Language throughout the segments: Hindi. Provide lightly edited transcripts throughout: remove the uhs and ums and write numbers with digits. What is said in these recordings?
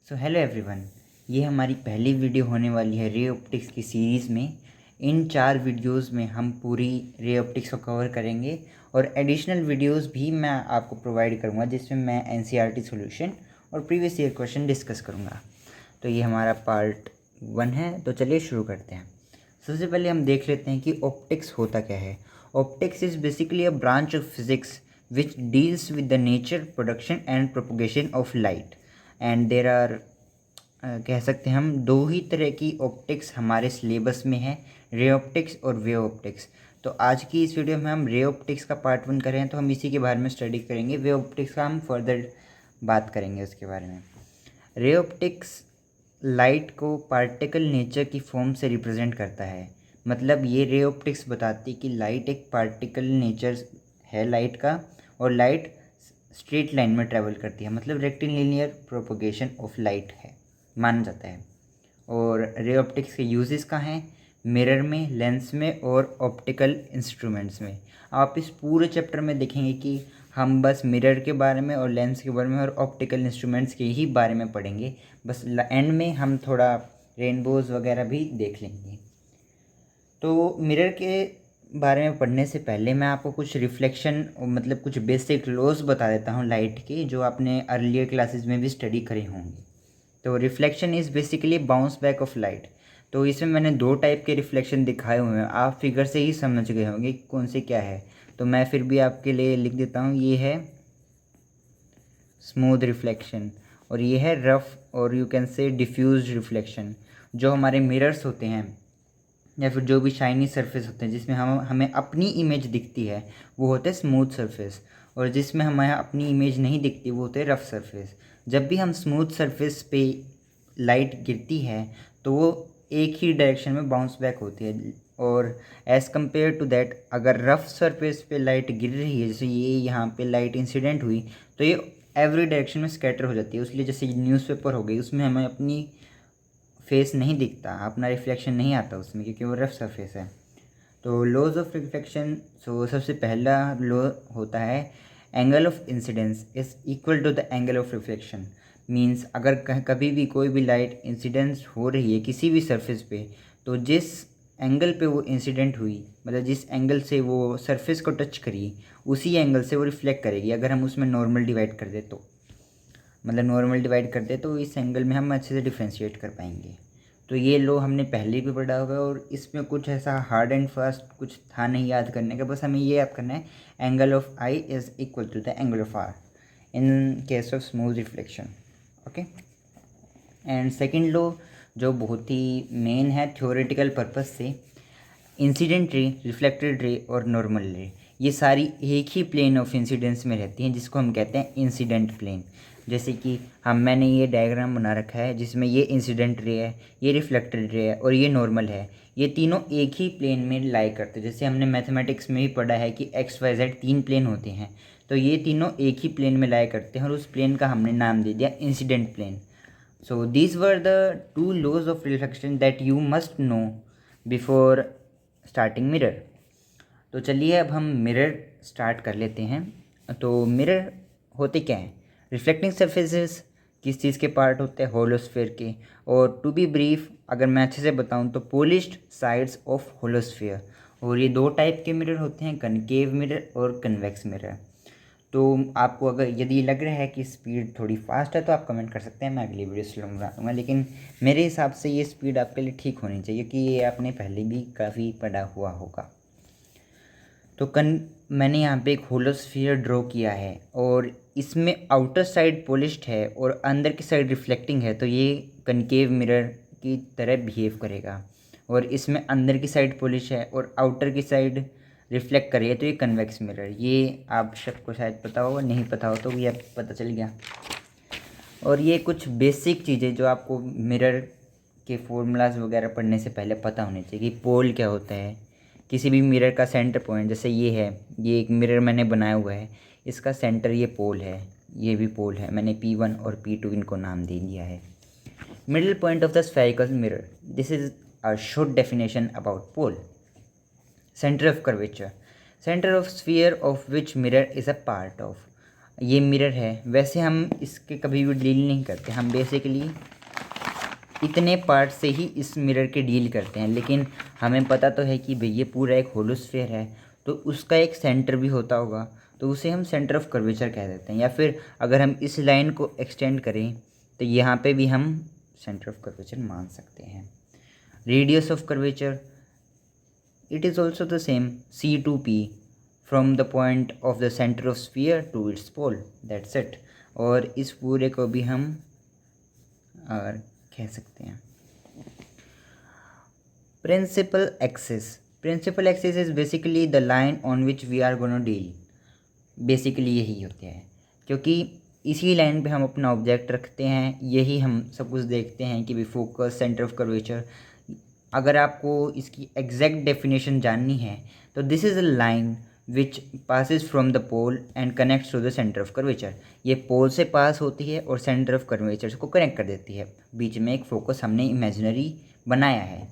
सो हेलो एवरीवन, ये हमारी पहली वीडियो होने वाली है रे ऑप्टिक्स की सीरीज़ में। इन 4 वीडियोस में हम पूरी रे ऑप्टिक्स को कवर करेंगे और एडिशनल वीडियोस भी मैं आपको प्रोवाइड करूँगा जिसमें मैं एनसीईआरटी सॉल्यूशन और प्रीवियस ईयर क्वेश्चन डिस्कस करूँगा। तो ये हमारा पार्ट 1 है, तो चलिए शुरू करते हैं। सबसे पहले हम देख लेते हैं कि ऑप्टिक्स होता क्या है। Optics is basically a branch of physics which deals with the nature, production and propagation of light. And there are कह सकते हैं हम 2 ही तरह की ऑप्टिक्स हमारे सिलेबस में है, रे ऑप्टिक्स और वेव ऑप्टिक्स। तो आज की इस वीडियो में हम रे ऑप्टिक्स का पार्ट 1 करें तो हम इसी के बारे में स्टडी करेंगे। वेव ऑप्टिक्स का हम फर्दर बात करेंगे उसके बारे में। रे ऑप्टिक्स लाइट को पार्टिकल नेचर की फॉर्म से रिप्रेजेंट करता है। मतलब ये रे ऑप्टिक्स बताती है कि लाइट एक पार्टिकल नेचर है लाइट का, और लाइट स्ट्रेट लाइन में ट्रैवल करती है, मतलब रेक्टिलिनियर प्रोपगेशन ऑफ लाइट है माना जाता है। और रे ऑप्टिक्स के यूजेस कहाँ हैं? मिरर में, लेंस में और ऑप्टिकल इंस्ट्रूमेंट्स में। आप इस पूरे चैप्टर में देखेंगे कि हम बस मिरर के बारे में और लेंस के बारे में और ऑप्टिकल इंस्ट्रूमेंट्स के ही बारे में पढ़ेंगे। बस एंड में हम थोड़ा रेनबोज वगैरह भी देख लेंगे। तो मिरर के बारे में पढ़ने से पहले मैं आपको कुछ रिफ्लेक्शन मतलब कुछ बेसिक लॉज बता देता हूँ लाइट के, जो आपने अर्लियर क्लासेस में भी स्टडी करे होंगे। तो reflection is basically bounce back of light. तो इसमें मैंने 2 टाइप के रिफ्लेक्शन दिखाए हुए हैं, आप फिगर से ही समझ गए होंगे कौन से क्या है। तो मैं फिर भी आपके लिए लिख देता हूँ। ये है स्मूथ रिफ्लेक्शन और ये है रफ और you can say diffuse reflection. जो हमारे मिरर्स होते हैं या फिर जो भी शाइनी सरफेस होते हैं जिसमें हमें अपनी इमेज दिखती है वो होते हैं स्मूथ सरफेस, और जिसमें हमें अपनी इमेज नहीं दिखती वो होते हैं रफ सरफेस। जब भी हम स्मूथ सरफेस पे लाइट गिरती है तो वो एक ही डायरेक्शन में बाउंस बैक होती है, और एज़ कम्पेयर टू दैट अगर रफ सरफेस पे लाइट गिर रही है, जैसे ये यहाँ पे लाइट इंसिडेंट हुई तो ये एवरी डायरेक्शन में स्कैटर हो जाती है। इसलिए जैसे न्यूज़पेपर हो गई, उसमें हमें अपनी फेस नहीं दिखता, अपना रिफ्लेक्शन नहीं आता उसमें, क्योंकि वो रफ सरफेस है। तो लॉज ऑफ रिफ्लेक्शन, सो सबसे पहला लॉ होता है angle of incidence is equal to the angle of reflection. Means अगर कभी भी कोई भी लाइट इंसिडेंस हो रही है किसी भी सरफेस पे, तो जिस एंगल पे वो इंसिडेंट हुई, मतलब जिस एंगल से वो सरफेस को टच करी, उसी एंगल से वो रिफ्लेक्ट करेगी। अगर हम उसमें नॉर्मल डिवाइड कर दे तो, मतलब नॉर्मल डिवाइड करते तो इस एंगल में हम अच्छे से डिफ्रेंशिएट कर पाएंगे। तो ये लो हमने पहले भी पढ़ा हुआ है और इसमें कुछ ऐसा हार्ड एंड फास्ट कुछ था नहीं याद करने का, बस हमें ये याद करना है angle of I is equal to the angle of R in case of smooth reflection. Okay, and second लो जो बहुत ही मेन है थ्योरेटिकल पर्पज से, इंसिडेंट रे, रिफ्लेक्टेड रे और नॉर्मल रे, ये सारी एक ही प्लेन ऑफ इंसिडेंस में रहती हैं जिसको हम कहते हैं इंसिडेंट प्लेन। जैसे कि मैंने ये डायग्राम बना रखा है जिसमें ये इंसिडेंट रे है, ये रिफ्लेक्टेड रे है और ये नॉर्मल है। ये तीनों एक ही प्लेन में लाई करते हैं। जैसे हमने मैथमेटिक्स में भी पढ़ा है कि एक्स वाई जेड 3 प्लेन होते हैं, तो ये तीनों एक ही प्लेन में लाई करते हैं और उस प्लेन का हमने नाम दे दिया incident plane. So these were the 2 laws of reflection that you must know before starting mirror. तो चलिए अब हम मिरर स्टार्ट कर लेते हैं। तो मिरर होते क्या हैं? रिफ्लेक्टिंग सरफेसेस किस चीज़ के पार्ट होते हैं? होलोस्फेयर के। और टू बी ब्रीफ अगर मैं अच्छे से बताऊं तो पोलिश्ड साइड्स ऑफ होलोस्फेयर। और ये 2 टाइप के मिरर होते हैं, कनकेव मिरर और कन्वेक्स मिरर। तो आपको अगर यदि लग रहा है कि स्पीड थोड़ी फास्ट है तो आप कमेंट कर सकते हैं, मैं अगली वीडियो स्लो बना दूँगा, लेकिन मेरे हिसाब से ये स्पीड आपके लिए ठीक होनी चाहिए क्योंकि ये आपने पहले भी काफ़ी पढ़ा हुआ होगा। तो मैंने यहाँ पे एक होलोस्फीयर ड्रॉ किया है और इसमें आउटर साइड पॉलिश्ड है और अंदर की साइड रिफ्लेक्टिंग है, तो ये कनकेव मिरर की तरह बिहेव करेगा। और इसमें अंदर की साइड पॉलिश है और आउटर की साइड रिफ्लेक्ट करेगा, तो ये कन्वेक्स मिरर। ये आप सबको शायद पता होगा, नहीं पता हो तो ये पता चल गया। और ये कुछ बेसिक चीज़ें जो आपको मिरर के फॉर्मूलाज वगैरह पढ़ने से पहले पता होने चाहिए कि पोल क्या होता है, किसी भी मिरर का सेंटर पॉइंट। जैसे ये है, ये एक मिरर मैंने बनाया हुआ है, इसका सेंटर ये पोल है, ये भी पोल है, मैंने P1 और P2 इनको नाम दे दिया है। Middle point of the spherical mirror, this is a short definition about pole. Centre of curvature, centre of sphere of which mirror is a part of. ये मिरर है, वैसे हम इसके कभी भी डील नहीं करते, हम बेसिकली इतने पार्ट से ही इस मिरर के डील करते हैं। लेकिन हमें पता तो है कि भाई ये पूरा एक होलोस्फीयर है, तो उसका एक सेंटर भी होता होगा, तो उसे हम सेंटर ऑफ कर्वेचर कह देते हैं। या फिर अगर हम इस लाइन को एक्सटेंड करें तो यहाँ पे भी हम सेंटर ऑफ कर्वेचर मान सकते हैं। Radius of curvature, it is also the same, C2P from the point of the centre of sphere to its pole, that's it. और इस पूरे को भी हम कह सकते हैं principal axis. Principal axis is basically the line on which we are gonna deal. Basically यही होता है, क्योंकि इसी लाइन पे हम अपना ऑब्जेक्ट रखते हैं, यही हम सब कुछ देखते हैं कि भी फोकस, सेंटर ऑफ कर्वेचर। अगर आपको इसकी एग्जैक्ट डेफिनेशन जाननी है तो this is a line which passes from the pole and connects to the centre of curvature. ये पोल से पास होती है और सेंटर ऑफ कर्वेचर को कनेक्ट कर देती है। बीच में एक फोकस हमने इमेजिनरी बनाया है।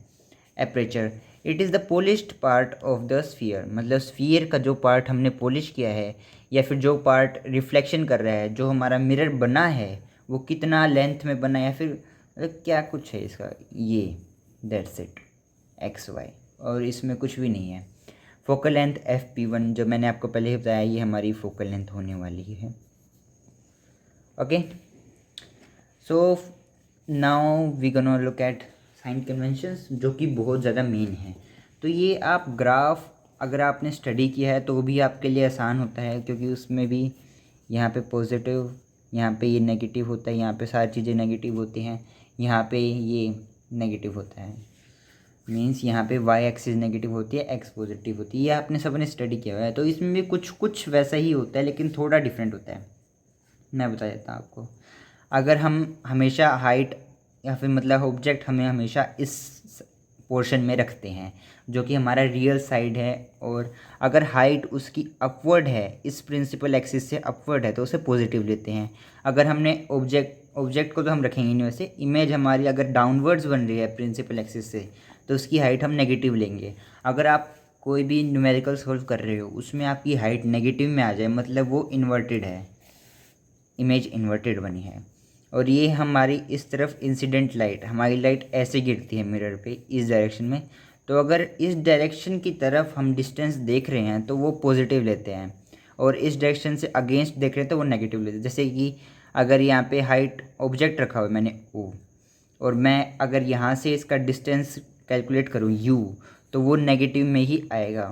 Aperture, it is the polished part of the sphere, मतलब स्फीयर का जो पार्ट हमने पॉलिश किया है या फिर जो पार्ट रिफ्लेक्शन कर रहा है, जो हमारा मिरर बना है वो कितना लेंथ में बना है या फिर मतलब क्या कुछ है इसका, ये दैट्स इट XY, और इसमें कुछ भी नहीं है। फोकल लेंथ FP1 जो मैंने आपको पहले ही बताया, ये हमारी फोकल लेंथ होने वाली है। Okay, so now we gonna look at sign conventions, जो कि बहुत ज़्यादा मेन है। तो ये आप ग्राफ अगर आपने स्टडी किया है तो भी आपके लिए आसान होता है, क्योंकि उसमें भी यहाँ पे पॉजिटिव, यहाँ पे ये नेगेटिव होता है, यहाँ पे सारी चीज़ें नेगेटिव होती हैं, यहाँ पे ये नेगेटिव होता है, मीन्स यहाँ पे y एक्सिस नेगेटिव होती है, x पॉजिटिव होती है। ये आपने सबने स्टडी किया हुआ है। तो इसमें भी कुछ कुछ वैसा ही होता है, लेकिन थोड़ा डिफरेंट होता है। मैं बता देता हूँ आपको। अगर हम हमेशा हाइट या फिर मतलब ऑब्जेक्ट हमें हमेशा इस पोर्शन में रखते हैं जो कि हमारा रियल साइड है, और अगर हाइट उसकी अपवर्ड है, इस प्रिंसिपल एक्सिस से अपवर्ड है, तो उसे पॉजिटिव लेते हैं। अगर हमने ऑब्जेक्ट को तो हम रखेंगे नहीं, वैसे इमेज हमारी अगर डाउनवर्ड्स बन रही है प्रिंसिपल एक्सिस से तो उसकी हाइट हम नेगेटिव लेंगे। अगर आप कोई भी न्यूमेरिकल सॉल्व कर रहे हो उसमें आपकी हाइट नेगेटिव में आ जाए, मतलब वो इन्वर्टेड है, इमेज इन्वर्टेड बनी है। और ये हमारी इस तरफ इंसिडेंट लाइट, हमारी लाइट ऐसे गिरती है मिरर पे इस डायरेक्शन में, तो अगर इस डायरेक्शन की तरफ हम डिस्टेंस देख रहे हैं तो वो पॉजिटिव लेते हैं, और इस डायरेक्शन से अगेंस्ट देख रहे हैं तो वो नेगेटिव लेते हैं। जैसे कि अगर यहाँ पे हाइट ऑब्जेक्ट रखा हुआ है मैंने O, और मैं अगर यहाँ से इसका डिस्टेंस कैलकुलेट करूँ U, तो वो नेगेटिव में ही आएगा,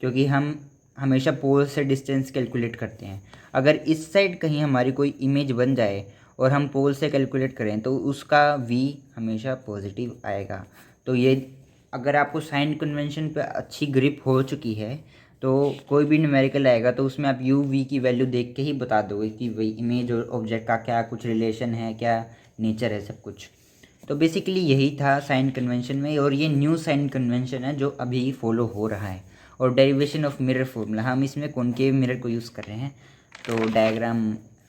क्योंकि हम हमेशा पोल से डिस्टेंस कैलकुलेट करते हैं। अगर इस साइड कहीं हमारी कोई इमेज बन जाए और हम पोल से कैलकुलेट करें तो उसका V हमेशा पॉजिटिव आएगा। तो ये अगर आपको साइन कन्वेंशन पे अच्छी ग्रिप हो चुकी है तो कोई भी न्यूमेरिकल आएगा तो उसमें आप U V की वैल्यू देख के ही बता दोगे कि भाई इमेज और ऑब्जेक्ट का क्या कुछ रिलेशन है, क्या नेचर है, सब कुछ। तो बेसिकली यही था साइन कन्वेंशन में, और ये न्यू साइन कन्वेंशन है जो अभी फॉलो हो रहा है। और डेरिवेशन ऑफ मिरर फॉर्मूला, हम इसमें कॉनकेव मिरर को यूज़ कर रहे हैं। तो डायग्राम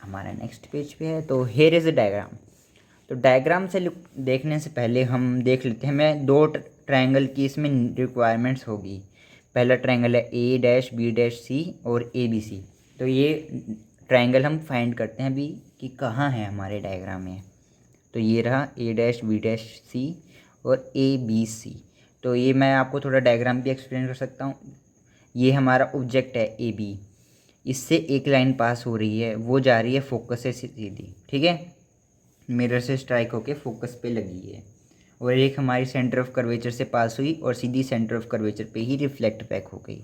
हमारा नेक्स्ट पेज पे है। तो हेयर इज़ अ डायग्राम। तो डायग्राम से देखने से पहले हम देख लेते हैं, हमें दो ट्रायंगल की इसमें रिक्वायरमेंट्स होगी। पहला ट्रायंगल है A', B', C और ABC। तो ये ट्रायंगल हम फाइंड करते हैं अभी कि कहाँ है हमारे डायग्राम में। तो ये रहा A', B', C और ABC। तो ये मैं आपको थोड़ा डायग्राम भी एक्सप्लेन कर सकता हूँ। ये हमारा ऑब्जेक्ट है AB, इससे एक लाइन पास हो रही है, वो जा रही है फोकस से सीधी, ठीक है, मिरर से स्ट्राइक होके फोकस पे लगी है। और एक हमारी सेंटर ऑफ कर्वेचर से पास हुई और सीधी सेंटर ऑफ कर्वेचर पे ही रिफ्लेक्ट बैक हो गई।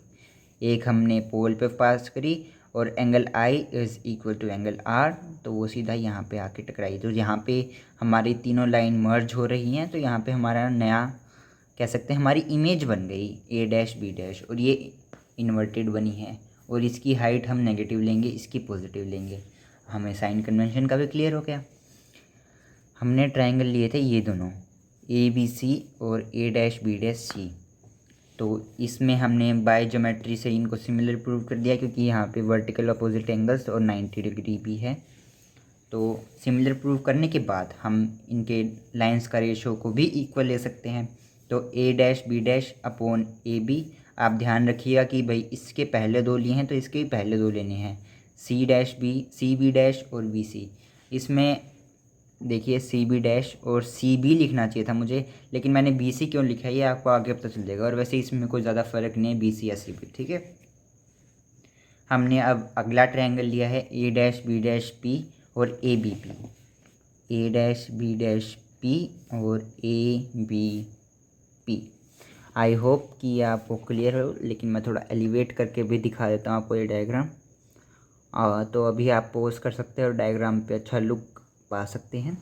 एक हमने पोल पे पास करी और angle I is equal to angle R, तो वो सीधा यहाँ पे आके टकराई। तो यहाँ पे हमारी तीनों लाइन मर्ज हो रही हैं, तो यहाँ पे हमारा नया कह सकते हैं हमारी इमेज बन गई A', B', और ये इन्वर्टेड बनी है, और इसकी हाइट हम नेगेटिव लेंगे, इसकी पॉजिटिव लेंगे। हमें साइन कन्वेंशन का भी क्लियर हो गया। हमने ट्रायंगल लिए थे ये दोनों ABC और A', B', C। तो इसमें हमने बाय ज्योमेट्री से इनको सिमिलर प्रूव कर दिया, क्योंकि यहाँ पे वर्टिकल अपोजिट एंगल्स और 90 डिग्री भी है। तो सिमिलर प्रूव करने के बाद हम इनके लाइंस का रेशो को भी इक्वल ले सकते हैं। तो A', B' अपॉन AB। आप ध्यान रखिएगा कि भाई इसके पहले दो लिए हैं तो इसके भी पहले दो लेने हैं। C dash B, C B dash और बी सी। इसमें देखिए सी बी डैश और सी बी लिखना चाहिए था मुझे, लेकिन मैंने बी सी क्यों लिखा है ये आपको आगे पता चल जाएगा। और वैसे इसमें कोई ज़्यादा फर्क नहीं है बी सी या सी बी, ठीक है। हमने अब अगला ट्रायंगल लिया है A dash B dash P और A B P, A dash B dash P और A B P. I hope कि ये आपको क्लियर हो, लेकिन मैं थोड़ा एलिवेट करके भी दिखा देता हूँ आपको ये डायग्राम। तो अभी आप पोज कर सकते हैं और डायग्राम पे अच्छा लुक पा सकते हैं।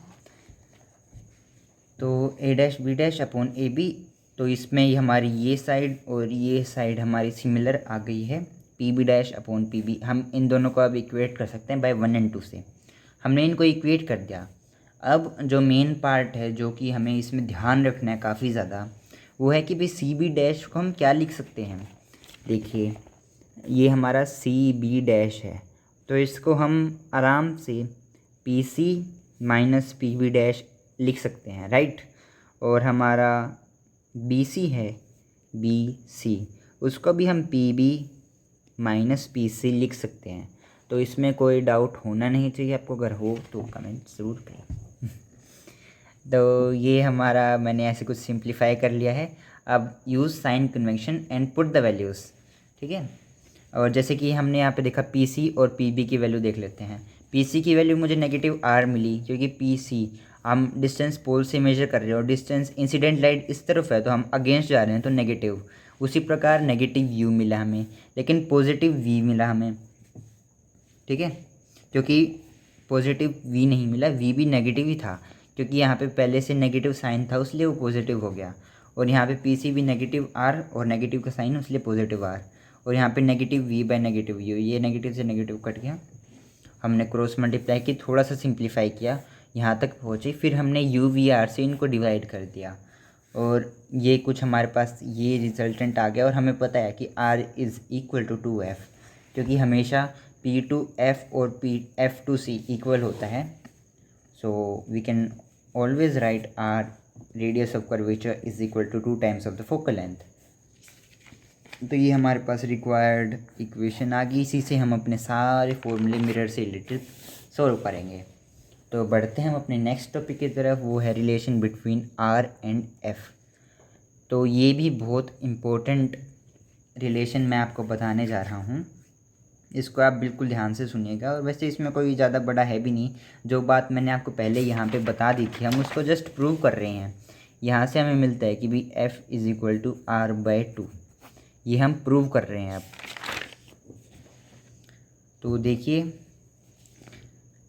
तो A dash B dash upon A B, तो इसमें ही हमारी ये साइड और ये साइड हमारी सिमिलर आ गई है। P B dash upon P B, हम इन दोनों को अब इक्वेट कर सकते हैं बाय 1 और 2 से। हमने इनको इक्वेट कर दिया। अब जो मेन पार्ट है जो कि हमें इसमें ध्यान रखना है काफ़ी ज़्यादा, वो है कि भाई सी बी डैश को हम क्या लिख सकते हैं। देखिए ये हमारा सी बी डैश है, तो इसको हम आराम से P C minus P B dash लिख सकते हैं, राइट। और हमारा बी सी है बी सी, उसको भी हम P B minus P C लिख सकते हैं। तो इसमें कोई डाउट होना नहीं चाहिए आपको, अगर हो तो कमेंट ज़रूर करें। तो ये हमारा मैंने ऐसे कुछ सिंप्लीफाई कर लिया है। अब use sign convention and put the values, ठीक है। और जैसे कि हमने यहाँ पे देखा पी सी और पी बी की वैल्यू देख लेते हैं। पी सी की वैल्यू मुझे नेगेटिव आर मिली, क्योंकि पी सी हम डिस्टेंस पोल से मेजर कर रहे हैं और डिस्टेंस इंसिडेंट लाइट इस तरफ है तो हम अगेंस्ट जा रहे हैं तो नेगेटिव। उसी प्रकार नेगेटिव यू मिला हमें, लेकिन पॉजिटिव वी मिला हमें, ठीक है। क्योंकि पॉजिटिव वी नहीं मिला, वी भी नेगेटिव ही था, क्योंकि यहाँ पे पहले से नेगेटिव साइन था इसलिए वो पॉजिटिव हो गया। और यहाँ पे पी सी भी नेगेटिव आर और नेगेटिव का साइन इसलिए पॉजिटिव आर। और यहाँ पे negative V by negative U, ये नेगेटिव से नेगेटिव कट गया। हमने क्रॉस मल्टीप्लाई की, थोड़ा सा सिंप्लीफाई किया, यहाँ तक पहुँचे, फिर हमने यू वी आर से इनको डिवाइड कर दिया और ये कुछ हमारे पास ये रिजल्टेंट आ गया। और हमें पता है कि R is equal to 2F, क्योंकि हमेशा P टू F और F टू C इक्वल होता है। So we can always write R radius of curvature is equal to 2 times of the focal length. तो ये हमारे पास रिक्वायर्ड इक्वेशन आ गई, इसी से हम अपने सारे फॉर्मूले मिरर से रिलेटेड सॉल्व करेंगे। तो बढ़ते हैं हम अपने नेक्स्ट टॉपिक की तरफ, वो है relation between R and F। तो ये भी बहुत इम्पोर्टेंट रिलेशन मैं आपको बताने जा रहा हूँ, इसको आप बिल्कुल ध्यान से सुनिएगा। और वैसे इसमें कोई ज़्यादा बड़ा है भी नहीं, जो बात मैंने आपको पहले यहाँ पे बता दी थी हम उसको जस्ट प्रूव कर रहे हैं। यहाँ से हमें मिलता है कि भी F is equal to R/2, ये हम प्रूव कर रहे हैं अब। तो देखिए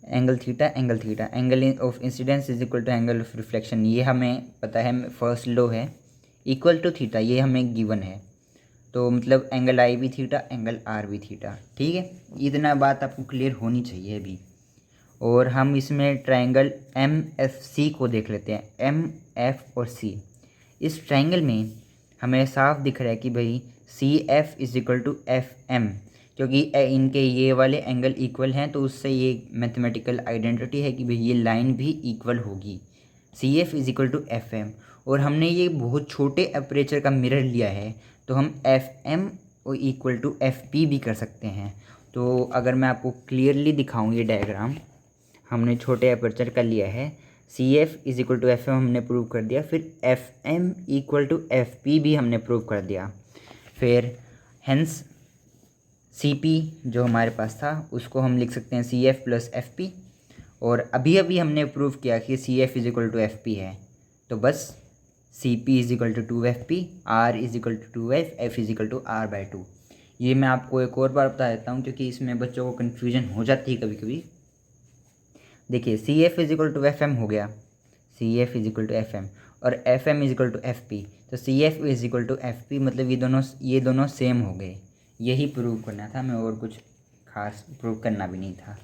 angle theta, angle of incidence is equal to angle of reflection, ये हमें पता है, फर्स्ट लॉ है। इक्वल टू थीटा, ये हमें गिवन है, तो मतलब एंगल आई भी थीटा, एंगल आर भी थीटा, ठीक है। इतना बात आपको क्लियर होनी चाहिए अभी। और हम इसमें ट्रायंगल एम एफ सी को देख लेते हैं। एम एफ और सी, इस ट्रायंगल में हमें साफ दिख रहा है कि भाई C F is equal to F M, क्योंकि इनके ये वाले एंगल इक्वल हैं, तो उससे ये मैथमेटिकल आइडेंटिटी है कि भाई ये लाइन भी इक्वल होगी। C F is equal to F M, और हमने ये बहुत छोटे अपर्चर का मिरर लिया है, तो हम एफ एम और इक्वल टू एफ पी भी कर सकते हैं। तो अगर मैं आपको क्लियरली दिखाऊँ ये डायग्राम, हमने छोटे अपर्चर का लिया है, C F is equal to F M हमने प्रूव कर दिया, फिर F M equal to F P भी हमने प्रूव कर दिया। फिर हेंस सी पी जो हमारे पास था उसको हम लिख सकते हैं C F plus F P, और अभी अभी हमने प्रूव किया कि C F is equal to F P है, तो बस C P is equal to 2FP, R is equal to 2F, F is equal to R/2। ये मैं आपको एक और बार बता देता हूँ क्योंकि इसमें बच्चों को कन्फ्यूजन हो जाती है कभी कभी। देखिए C F is equal to F M हो गया, C F is equal to F M, और F M is equal to F P, तो C F is equal to F P, मतलब ये दोनों सेम हो गए। यही प्रूव करना था हमें, और कुछ खास प्रूव करना भी नहीं था।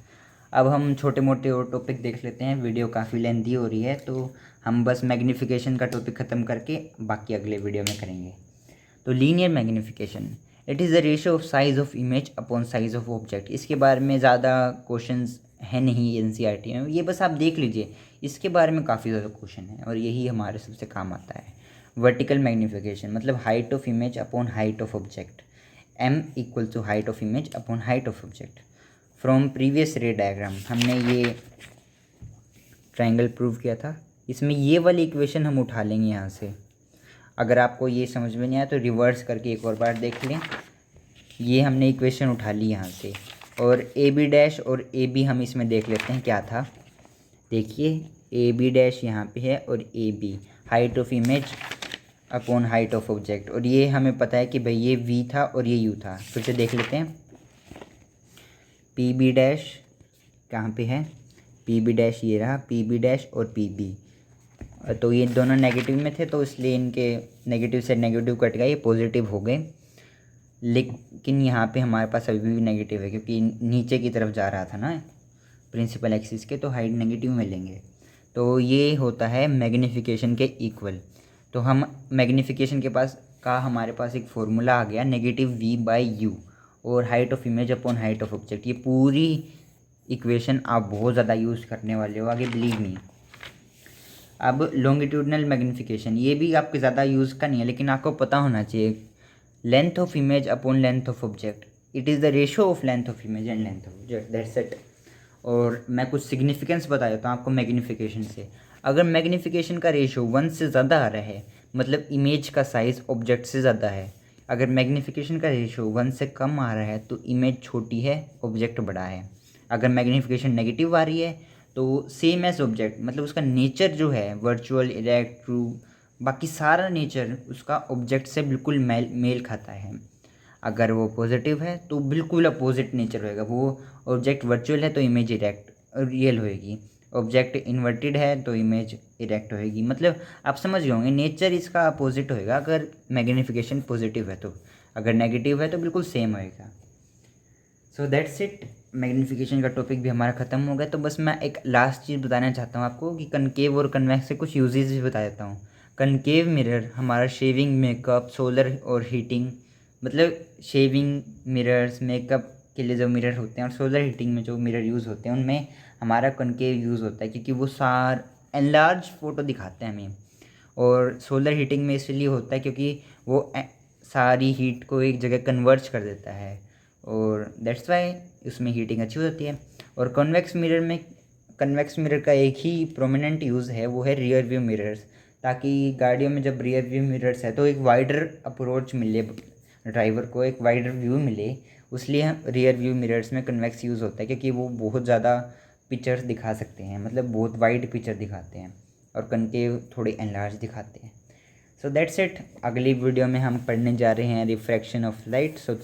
अब हम छोटे मोटे और टॉपिक देख लेते हैं, वीडियो काफ़ी लेंथी हो रही है, तो हम बस मैग्नीफिकेशन का टॉपिक ख़त्म करके बाकी अगले वीडियो में करेंगे। तो linear magnification, it is the ratio of size of image upon size of object. इसके बारे में ज़्यादा क्वेश्चंस है नहीं एनसीईआरटी में, ये बस आप देख लीजिए, इसके बारे में काफ़ी ज़्यादा क्वेश्चन है और यही हमारे सबसे काम आता है। वर्टिकल मैग्नीफिकेशन मतलब height of image upon height of object, m equal to height of image upon height of object. From previous ray diagram हमने ये ट्रायंगल प्रूव किया था, इसमें ये वाली इक्वेशन हम उठा लेंगे यहाँ से। अगर आपको ये समझ में नहीं आया तो रिवर्स करके एक और बार देख लें। ये हमने इक्वेशन उठा ली यहाँ से, और ए बी डैश और ए बी हम इसमें देख लेते हैं क्या था। देखिए ए बी डैश यहाँ पे है और A B height of image upon height of object, और ये हमें पता है कि भाई ये वी था और ये यू था। फिर से देख लेते हैं। पी बी डैश कहाँ पे है, पी बी डैश ये रहा, पी बी डैश और पी बी, तो ये दोनों नेगेटिव में थे तो इसलिए इनके नेगेटिव से नेगेटिव कट गए, ये पॉजिटिव हो गए। लेकिन यहाँ पे हमारे पास अभी भी नेगेटिव है क्योंकि नीचे की तरफ जा रहा था ना प्रिंसिपल एक्सिस के, तो हाइट नेगेटिव में लेंगे। तो ये होता है मैग्नीफिकेशन के इक्वल। तो हम मैग्नीफिकेशन के पास का हमारे पास एक फॉर्मूला आ गया, नेगेटिव वी बाई यू और height of image upon height of object. ये पूरी इक्वेशन आप बहुत ज़्यादा यूज़ करने वाले हो आगे, बिलीव मी। अब लॉन्गिट्यूडनल मैग्नीफिकेशन, ये भी आपके ज़्यादा यूज़ का नहीं है लेकिन आपको पता होना चाहिए। Length of image upon length of object, it is the ratio of length of image and length of object, that's it. और मैं कुछ सिग्निफिकेंस बता देता हूँ आपको मैग्नीफिकेशन से। अगर मैग्नीफिकेशन का रेशो 1 से ज़्यादा आ रहा है मतलब इमेज का साइज़ ऑब्जेक्ट से ज़्यादा है। अगर मैग्नीफिकेशन का रेशो 1 से कम आ रहा है तो इमेज छोटी है, ऑब्जेक्ट बड़ा है। अगर मैग्नीफिकेशन नेगेटिव आ रही है तो सेम एज ऑब्जेक्ट, मतलब उसका नेचर जो है वर्चुअल, इरेक्ट, ट्रू, बाकी सारा नेचर उसका ऑब्जेक्ट से बिल्कुल मेल खाता है। अगर वो पॉजिटिव है तो बिल्कुल अपोजिट नेचर होएगा। वो ऑब्जेक्ट वर्चुअल है तो इमेज इरेक्ट रियल होएगी, ऑब्जेक्ट इन्वर्टेड है तो इमेज इरेक्ट होएगी। मतलब आप समझ गए होंगे, नेचर इसका अपोजिट होएगा अगर मैग्नीफिकेशन पॉजिटिव है तो, अगर नेगेटिव है तो बिल्कुल सेम होएगा। सो दैट्स इट, मैग्नीफिकेशन का टॉपिक भी हमारा ख़त्म हो गया। तो बस मैं एक लास्ट चीज़ बताना चाहता हूँ आपको कि कनकेव और कन्वेक्स से कुछ यूजेस भी बता देता हूँ। कनकेव मिरर हमारा शेविंग, मेकअप, सोलर और हीटिंग, मतलब शेविंग मिरर्स, मेकअप के लिए जो मिरर होते हैं और सोलर हीटिंग में जो मिरर यूज़ होते हैं उनमें हमारा कनकेव यूज़ होता है क्योंकि वो एनलार्ज फ़ोटो दिखाते हैं हमें। और सोलर हीटिंग में इसलिए होता है क्योंकि वो सारी हीट को एक जगह कन्वर्ज कर देता है और दैट्स वाई उसमें हीटिंग अच्छी होती है। और कन्वेक्स मिरर में, कन्वेक्स मिरर का एक ही प्रोमिनेंट यूज़ है, वो है रियर व्यू मिरर्स, ताकि गाड़ियों में जब रियर व्यू मिरर्स है तो एक वाइडर अप्रोच मिले ड्राइवर को, एक वाइडर व्यू मिले, इसलिए रियर व्यू मिरर्स में कन्वेक्स यूज़ होता है क्योंकि वो बहुत ज़्यादा पिक्चर्स दिखा सकते हैं, मतलब बहुत वाइड पिक्चर दिखाते हैं, और कनकेव थोड़े एनलार्ज दिखाते हैं। So that's it. अगली वीडियो में हम पढ़ने जा रहे हैं रिफ्रैक्शन ऑफ लाइट। सो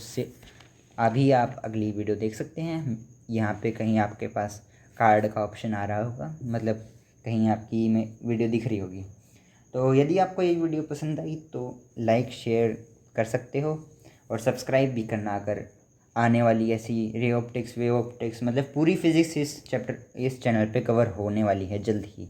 अभी आप अगली वीडियो देख सकते हैं, यहाँ पे कहीं आपके पास कार्ड का ऑप्शन आ रहा होगा, मतलब कहीं आपकी में वीडियो दिख रही होगी। तो यदि आपको ये वीडियो पसंद आई तो लाइक शेयर कर सकते हो और सब्सक्राइब भी करना, अगर आने वाली ऐसी रे ऑप्टिक्स, वेव ऑप्टिक्स, मतलब पूरी फिज़िक्स इस चैनल पे कवर होने वाली है जल्द ही।